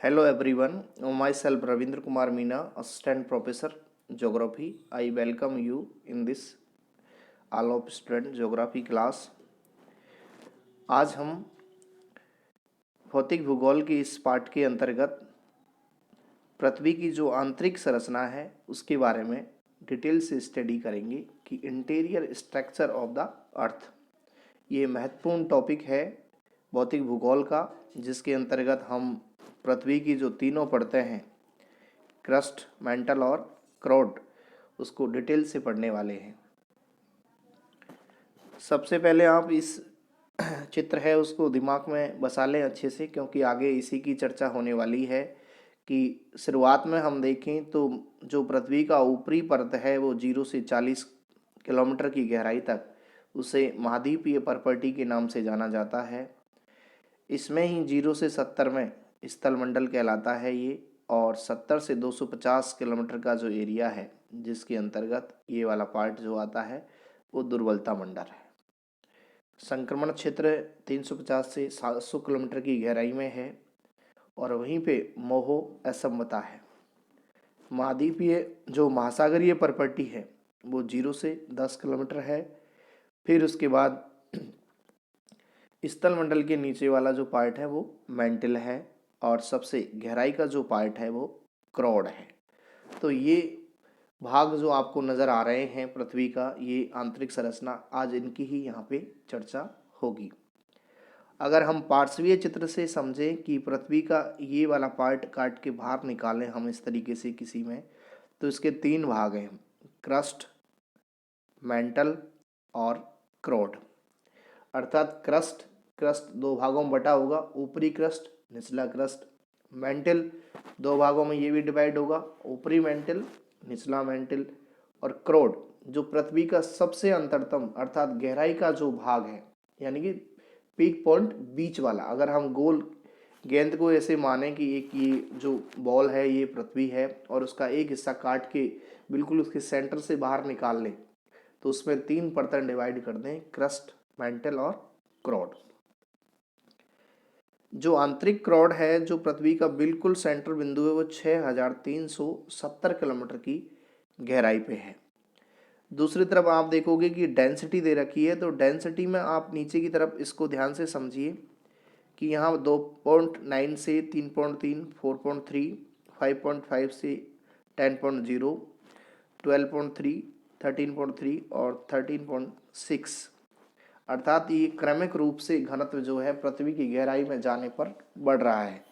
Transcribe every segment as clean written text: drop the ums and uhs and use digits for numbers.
Hello everyone, myself Ravindra Kumar Meena, Assistant Professor Geography. I welcome you in this all of student Geography class. आज हम भौतिक भूगोल के इस पाठ के अंतर्गत पृथ्वी की जो आंतरिक संरचना है उसके बारे में डिटेल से स्टडी करेंगे कि इंटीरियर स्ट्रक्चर ऑफ द अर्थ। ये महत्वपूर्ण टॉपिक है भौतिक भूगोल का, जिसके अंतर्गत हम पृथ्वी की जो तीनों परतें हैं, क्रस्ट, मैंटल और क्राउड, उसको डिटेल से पढ़ने वाले हैं। सबसे पहले आप इस चित्र है उसको दिमाग में बसा लें अच्छे से, क्योंकि आगे इसी की चर्चा होने वाली है। कि शुरुआत में हम देखें तो जो पृथ्वी का ऊपरी परत है वो 0 से 40 किलोमीटर की गहराई तक, उसे महाद्वीपीय प्रॉपर्टी के नाम से जाना जाता है। इसमें ही 0 से 70 में स्थलमंडल कहलाता है ये, और 70 से 250 किलोमीटर का जो एरिया है जिसके अंतर्गत ये वाला पार्ट जो आता है वो दुर्बलता मंडल है। संक्रमण क्षेत्र 350 से 700 किलोमीटर की गहराई में है, और वहीं पे मोह असमता है। महाद्वीपीय जो महासागरीय प्रॉपर्टी है वो 0 से 10 किलोमीटर है। फिर उसके बाद स्थलमंडल के नीचे वाला जो पार्ट है वो मैंटल है, और सबसे गहराई का जो पार्ट है वो क्राउड है। तो ये भाग जो आपको नज़र आ रहे हैं पृथ्वी का, ये आंतरिक संरचना, आज इनकी ही यहाँ पे चर्चा होगी। अगर हम पार्श्वीय चित्र से समझें कि पृथ्वी का ये वाला पार्ट काट के बाहर निकालें हम इस तरीके से किसी में, तो इसके 3 भाग हैं, क्रस्ट, मैंटल और क्राउड। अर्थात क्रस्ट क्रस्ट 2 भागों में बटा होगा, ऊपरी क्रस्ट, निचला क्रस्ट। मैंटल 2 भागों में ये भी डिवाइड होगा, ऊपरी मैंटल, निचला मैंटल। और क्राउड जो पृथ्वी का सबसे अंतरतम अर्थात गहराई का जो भाग है, यानी कि पीक पॉइंट बीच वाला। अगर हम गोल गेंद को ऐसे माने कि एक ये जो बॉल है ये पृथ्वी है, और उसका एक हिस्सा काट के बिल्कुल उसके सेंटर से बाहर निकाल लें, तो उसमें 3 परतें डिवाइड कर दें, क्रस्ट, मैंटल और क्राउड। जो आंतरिक क्राउड है, जो पृथ्वी का बिल्कुल सेंटर बिंदु है, वो 6370 किलोमीटर की गहराई पे है। दूसरी तरफ आप देखोगे कि डेंसिटी दे रखी है, तो डेंसिटी में आप नीचे की तरफ इसको ध्यान से समझिए कि यहाँ 2.9 से 3.3, 4.3, 5.5 से 10.0, 12.3, 13.3 और 13.6, अर्थात ये क्रमिक रूप से घनत्व जो है पृथ्वी की गहराई में जाने पर बढ़ रहा है।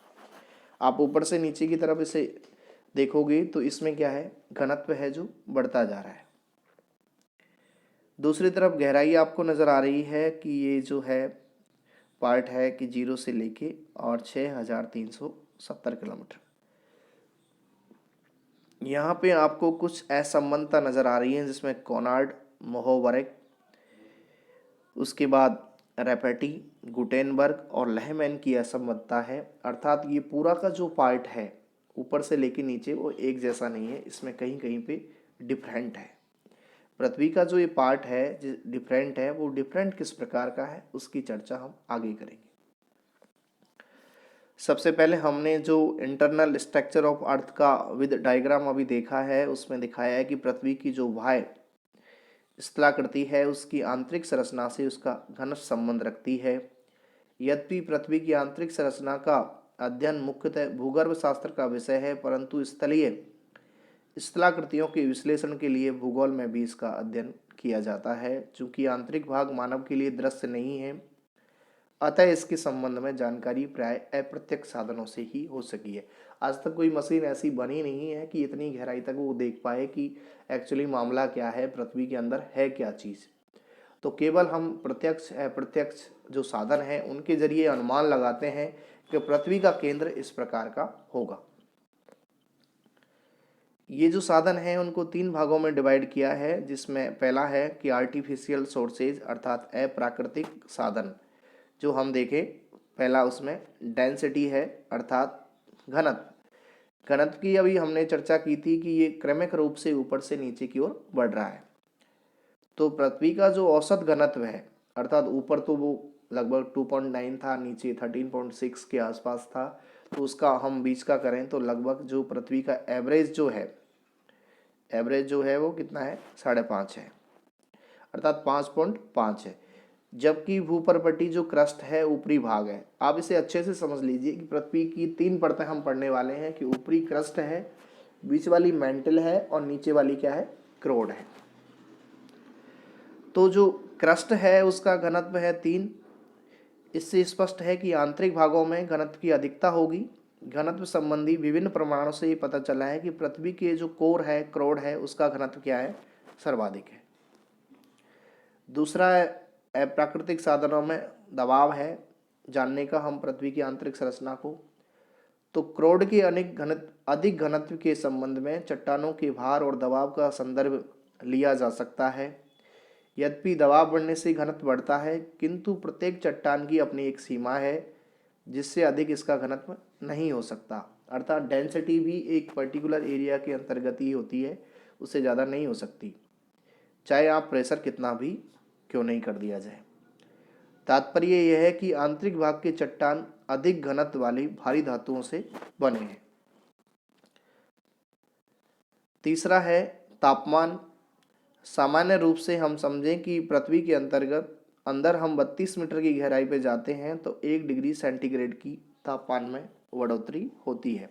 आप ऊपर से नीचे की तरफ इसे देखोगे तो इसमें क्या है, घनत्व है जो बढ़ता जा रहा है। दूसरी तरफ गहराई आपको नज़र आ रही है कि ये जो है पार्ट है कि 0 से लेके और 6370 किलोमीटर। यहाँ पे आपको कुछ असमानता नज़र आ रही है, जिसमें कोनार्ड, मोहोवरेक, उसके बाद रेपेटी, गुटेनबर्ग और लहमैन की असमता है। अर्थात ये पूरा का जो पार्ट है ऊपर से लेके नीचे वो एक जैसा नहीं है, इसमें कहीं कहीं पे डिफरेंट है। पृथ्वी का जो ये पार्ट है जो डिफरेंट है, वो डिफरेंट किस प्रकार का है उसकी चर्चा हम आगे करेंगे। सबसे पहले हमने जो इंटरनल स्ट्रक्चर ऑफ अर्थ का विद डायग्राम अभी देखा है, उसमें दिखाया है कि पृथ्वी की जो वाय स्थलाकृति है उसकी आंतरिक संरचना से उसका घनिष्ठ संबंध रखती है। यद्यपि पृथ्वी की आंतरिक संरचना का अध्ययन मुख्यतः भूगर्भ शास्त्र का विषय है, परंतु स्थलीय स्थलाकृतियों के विश्लेषण के लिए भूगोल में भी इसका अध्ययन किया जाता है। चूंकि आंतरिक भाग मानव के लिए दृश्य नहीं है, अतः इसके संबंध में जानकारी प्राय अप्रत्यक्ष साधनों से ही हो सकी है। आज तक कोई मशीन ऐसी बनी नहीं है कि इतनी गहराई तक वो देख पाए कि एक्चुअली मामला क्या है, पृथ्वी के अंदर है क्या चीज़। तो केवल हम प्रत्यक्ष अप्रत्यक्ष जो साधन हैं उनके जरिए अनुमान लगाते हैं कि पृथ्वी का केंद्र इस प्रकार का होगा। ये जो साधन हैं उनको 3 भागों में डिवाइड किया है, जिसमें पहला है कि आर्टिफिशियल सोर्सेज अर्थात अप्राकृतिक साधन। जो हम देखें पहला उसमें डेंसिटी है अर्थात घनत्व। घनत्व की अभी हमने चर्चा की थी कि ये क्रमिक रूप से ऊपर से नीचे की ओर बढ़ रहा है। तो पृथ्वी का जो औसत घनत्व है, अर्थात ऊपर तो वो लगभग 2.9 था, नीचे 13.6 के आसपास था। तो उसका हम बीच का करें तो लगभग जो पृथ्वी का एवरेज जो है वो कितना है, 5.5 है, अर्थात 5.5 है। जबकि भूपर्पटी जो क्रस्ट है ऊपरी भाग है। आप इसे अच्छे से समझ लीजिए कि पृथ्वी की 3 परतें हम पढ़ने वाले हैं कि ऊपरी क्रस्ट है, बीच वाली मेंटल है और नीचे वाली क्या है, क्रोड है। तो जो क्रस्ट है उसका घनत्व है 3। इससे स्पष्ट है कि आंतरिक भागों में घनत्व की अधिकता होगी। घनत्व संबंधी विभिन्न प्रमाणों से ये पता चला है कि पृथ्वी के जो कोर है, क्रोड है, उसका घनत्व क्या है, सर्वाधिक है। दूसरा प्राकृतिक साधनों में दबाव है जानने का हम पृथ्वी की आंतरिक संरचना को। तो क्रोड के अधिक घनत्व के संबंध में चट्टानों के भार और दबाव का संदर्भ लिया जा सकता है। यद्यपि दबाव बढ़ने से घनत्व बढ़ता है, किंतु प्रत्येक चट्टान की अपनी एक सीमा है जिससे अधिक इसका घनत्व नहीं हो सकता। अर्थात डेंसिटी भी एक पर्टिकुलर एरिया के अंतर्गत ही होती है, उससे ज़्यादा नहीं हो सकती, चाहे आप प्रेशर कितना भी क्यों नहीं कर दिया जाए। तात्पर्य यह है कि आंतरिक भाग के चट्टान अधिक घनत्व वाली भारी धातुओं से बने हैं। तीसरा है तापमान। सामान्य रूप से हम समझें कि पृथ्वी के अंदर हम 32 मीटर की गहराई पर जाते हैं तो 1 डिग्री सेंटीग्रेड की तापमान में बढ़ोतरी होती है,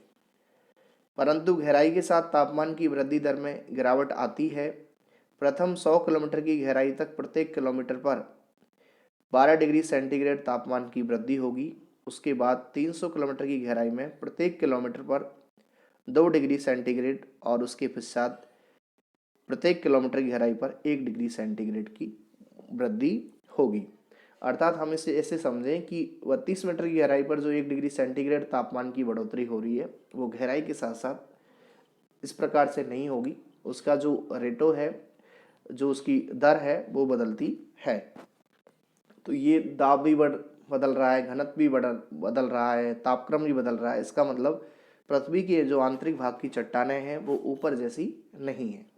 परंतु गहराई के साथ तापमान की वृद्धि दर में गिरावट आती है। प्रथम 100 किलोमीटर की गहराई तक प्रत्येक किलोमीटर पर 12 डिग्री सेंटीग्रेड तापमान की वृद्धि होगी। उसके बाद 300 किलोमीटर की गहराई में प्रत्येक किलोमीटर पर 2 डिग्री सेंटीग्रेड और उसके पश्चात प्रत्येक किलोमीटर की गहराई पर 1 डिग्री सेंटीग्रेड की वृद्धि होगी। अर्थात हम इसे ऐसे समझें कि 32 मीटर की गहराई पर जो 1 डिग्री सेंटीग्रेड तापमान की बढ़ोतरी हो रही है वो गहराई के साथ साथ इस प्रकार से नहीं होगी, उसका जो रेटो है, जो उसकी दर है वो बदलती है। तो ये दाब भी बदल रहा है, घनत्व भी बदल रहा है, तापक्रम भी बदल रहा है। इसका मतलब पृथ्वी के जो आंतरिक भाग की चट्टानें हैं वो ऊपर जैसी नहीं है।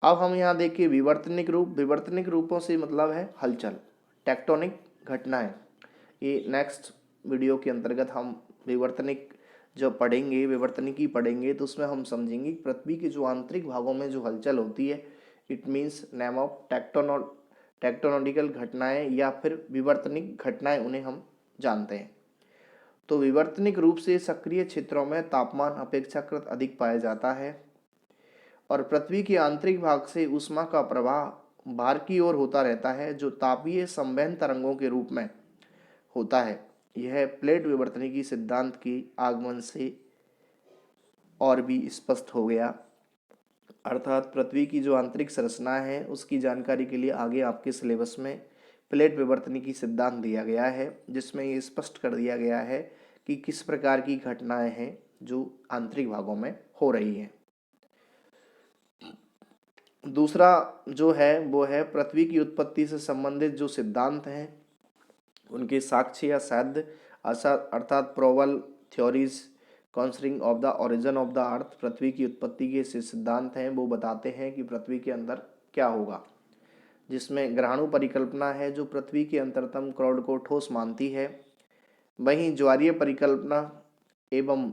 अब हम यहाँ देखिए विवर्तनिक रूप। विवर्तनिक रूपों से मतलब है हलचल, टेक्टोनिक घटनाएं। ये नेक्स्ट वीडियो के अंतर्गत हम विवर्तनिक जो पढ़ेंगे, विवर्तनिकी पढ़ेंगे, तो उसमें हम समझेंगे पृथ्वी के जो आंतरिक भागों में जो हलचल होती है, इट मीन्स नेम ऑफ टेक्टोनॉनिकल घटनाएं या फिर विवर्तनिक घटनाएं, उन्हें हम जानते हैं। तो विवर्तनिक रूप से सक्रिय क्षेत्रों में तापमान अपेक्षाकृत अधिक पाया जाता है और पृथ्वी के आंतरिक भाग से ऊष्मा का प्रवाह बाहर की ओर होता रहता है, जो तापीय संवहन तरंगों के रूप में होता है। यह प्लेट विवर्तनिकी सिद्धांत के आगमन से और भी स्पष्ट हो गया। अर्थात पृथ्वी की जो आंतरिक संरचना है उसकी जानकारी के लिए आगे आपके सिलेबस में प्लेट विवर्तनिकी सिद्धांत दिया गया है, जिसमें ये स्पष्ट कर दिया गया है कि किस प्रकार की घटनाएं हैं जो आंतरिक भागों में हो रही हैं। दूसरा जो है वो है पृथ्वी की उत्पत्ति से संबंधित जो सिद्धांत हैं उनके साक्ष्य या साध्य, अर्थात probable theories concerning of the origin of the earth. पृथ्वी की उत्पत्ति के सिद्धांत हैं वो बताते हैं कि पृथ्वी के अंदर क्या होगा, जिसमें ग्रहाणु परिकल्पना है जो पृथ्वी के अंतरतम क्रोड को ठोस मानती है। वहीं ज्वारीय परिकल्पना एवं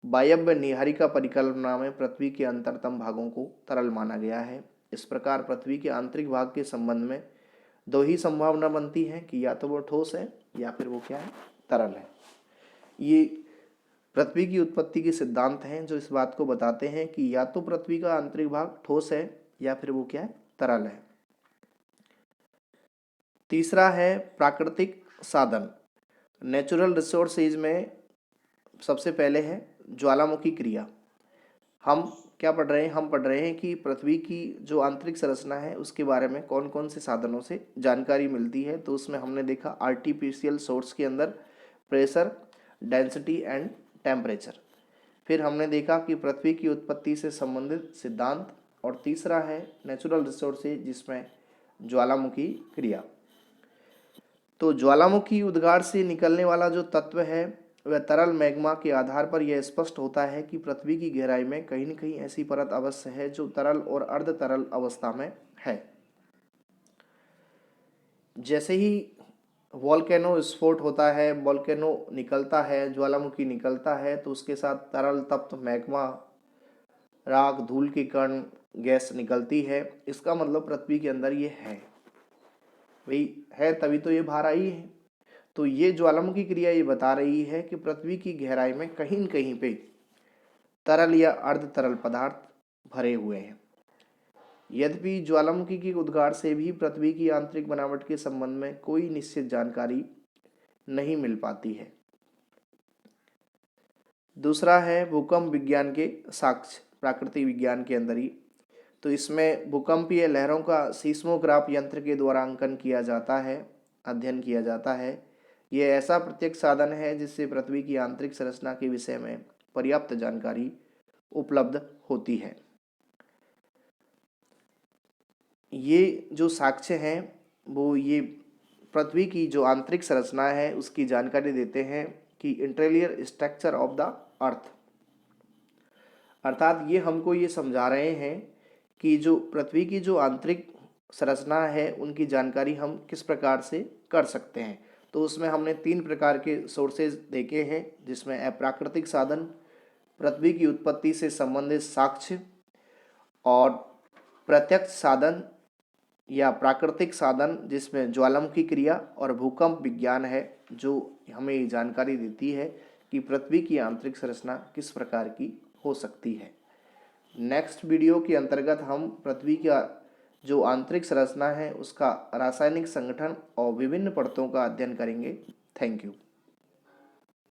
वायव्य निहारिका परिकल्पना में पृथ्वी के अंतरतम भागों को तरल माना गया है। इस प्रकार पृथ्वी के आंतरिक भाग के संबंध में 2 ही संभावना बनती है कि या तो वो ठोस है या फिर वो क्या है, तरल है। ये पृथ्वी की उत्पत्ति के सिद्धांत हैं जो इस बात को बताते हैं कि या तो पृथ्वी का आंतरिक भाग ठोस है या फिर वो क्या है, तरल है। तीसरा है प्राकृतिक साधन। नेचुरल रिसोर्सेज में सबसे पहले है ज्वालामुखी क्रिया। हम क्या पढ़ रहे हैं, हम पढ़ रहे हैं कि पृथ्वी की जो आंतरिक संरचना है उसके बारे में कौन कौन से साधनों से जानकारी मिलती है। तो उसमें हमने देखा आर्टिफिशियल सोर्स के अंदर प्रेशर, डेंसिटी एंड टेम्परेचर। फिर हमने देखा कि पृथ्वी की उत्पत्ति से संबंधित सिद्धांत, और तीसरा है नेचुरल रिसोर्सेज जिसमें ज्वालामुखी क्रिया। तो ज्वालामुखी उद्गार से निकलने वाला जो तत्व है वह तरल मैग्मा के आधार पर यह स्पष्ट होता है कि पृथ्वी की गहराई में कहीं न कहीं ऐसी परत अवश्य है जो तरल और अर्ध तरल अवस्था में है। जैसे ही वॉल्केनो स्फोट होता है, वॉल्केनो निकलता है, ज्वालामुखी निकलता है, तो उसके साथ तरल तप्त मैग्मा, राख, धूल के कण, गैस निकलती है। इसका मतलब पृथ्वी के अंदर ये है, भाई है तभी तो ये बाहर आई है। तो ये ज्वालामुखी क्रिया ये बता रही है कि पृथ्वी की गहराई में कहीं न कहीं पे तरल या अर्ध तरल पदार्थ भरे हुए हैं। यद्यपि ज्वालामुखी की उद्गार से भी पृथ्वी की आंतरिक बनावट के संबंध में कोई निश्चित जानकारी नहीं मिल पाती है। दूसरा है भूकंप विज्ञान के साक्ष्य, प्राकृतिक विज्ञान के अंदर ही। तो इसमें भूकंपीय लहरों का सीस्मोग्राफ यंत्र के द्वारा अंकन किया जाता है, अध्ययन किया जाता है। यह ऐसा प्रत्यक्ष साधन है जिससे पृथ्वी की आंतरिक संरचना के विषय में पर्याप्त जानकारी उपलब्ध होती है। ये जो साक्ष्य हैं वो ये पृथ्वी की जो आंतरिक संरचना है उसकी जानकारी देते हैं कि इंटीरियर स्ट्रक्चर ऑफ द अर्थ, अर्थात ये हमको ये समझा रहे हैं कि जो पृथ्वी की जो आंतरिक संरचना है उनकी जानकारी हम किस प्रकार से कर सकते हैं। तो उसमें हमने 3 प्रकार के सोर्सेज देखे हैं, जिसमें अप्राकृतिक साधन, पृथ्वी की उत्पत्ति से संबंधित साक्ष्य और प्रत्यक्ष साधन या प्राकृतिक साधन जिसमें ज्वालामुखी क्रिया और भूकंप विज्ञान है, जो हमें जानकारी देती है कि पृथ्वी की आंतरिक संरचना किस प्रकार की हो सकती है। नेक्स्ट वीडियो के अंतर्गत हम पृथ्वी का जो आंतरिक संरचना है उसका रासायनिक संगठन और विभिन्न परतों का अध्ययन करेंगे। Thank you.